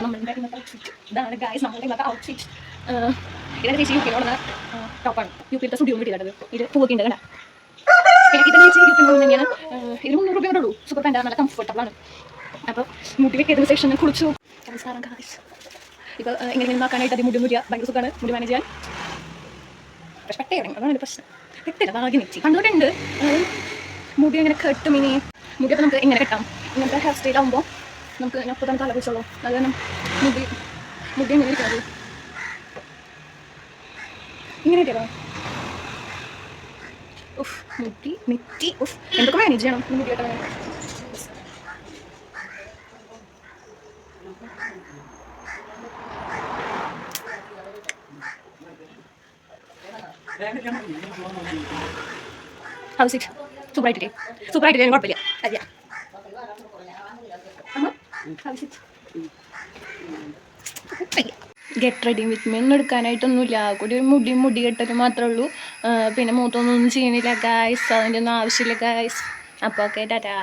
നമ്മളുടെ ഇന്നത്തെ ഔട്ട്ഫിറ്റ് ഇതാണ് ഗായ്സ്. നമ്മളുടെ ഇന്നത്തെ ഔട്ട്ഫിറ്റ് ഇതൊക്കെ ചേച്ചി യുപിയിലുള്ള ടോപ്പാണ്. യുപിയിലത്തെ സ്റ്റുഡിയോ കിട്ടിയത്. ഇത് പൂവൊക്കെ ഉണ്ട് കണ്ട. ഇതെന്ന് വെച്ചാൽ യുപിയിൽ നിന്ന് തന്നെയാണ്. ഇത് 300 രൂപയുടെ ഉള്ളൂ. സൂപ്പർ പാൻറ്റാണ്, നല്ല കംഫർട്ടബിൾ ആണ്. അപ്പോൾ മുടി വെക്കിയതിന് ശേഷം ഞാൻ കുളിച്ചു. നമസ്കാരം ഗായ്സ്. ഇപ്പോൾ ഇങ്ങനെ നോക്കാനായിട്ട് അത് മുടി മുടിയ ഭയങ്കര സുഖമാണ് മുടി മാനേജ് ചെയ്യാൻ. പക്ഷെ പെട്ടയിറങ്ങി, അതാണ് എൻ്റെ പ്രശ്നം. പെട്ടില്ല, ഭാഗ്യം വെച്ച് കണ്ടുകൊണ്ടുണ്ട്. മുടി അങ്ങനെ കെട്ടും. ഇനി മുടിയൊക്കെ നമുക്ക് എങ്ങനെ കെട്ടാം? ഇങ്ങനത്തെ ഹെയർ സ്റ്റൈൽ ആകുമ്പോൾ നമുക്ക് അപ്പോൾ തന്നെ തല കുറിച്ചുള്ളൂ. അത് കാരണം മുടി എങ്ങനെ ഇരിക്കുന്നത് ഇങ്ങനെ ഇട്ടോ. ഉഫ്, മുടി നെറ്റി ഉഫ് എന്തൊക്കെ മാനേജ് ചെയ്യണം മുടി കേട്ടോ. ഹൗസ് ഇറ്റ് സൂപ്പറായിട്ടില്ലേ? സൂപ്പറായിട്ടില്ലേ? കുഴപ്പമില്ല. അല്ല ഗെറ്റ് റെഡി വിത്ത് മീ ഒന്നും എടുക്കാനായിട്ടൊന്നുമില്ല. കൂടി ഒരു മുടി കെട്ടൽ മാത്രമേ ഉള്ളൂ. പിന്നെ മൂത്തൊന്നും ചെയ്യണില്ല ഗായ്സ്. അതിൻ്റെ ഒന്നും ആവശ്യമില്ല ഗായ്സ്. അപ്പോൾ ഓക്കെ, ടാറ്റാ.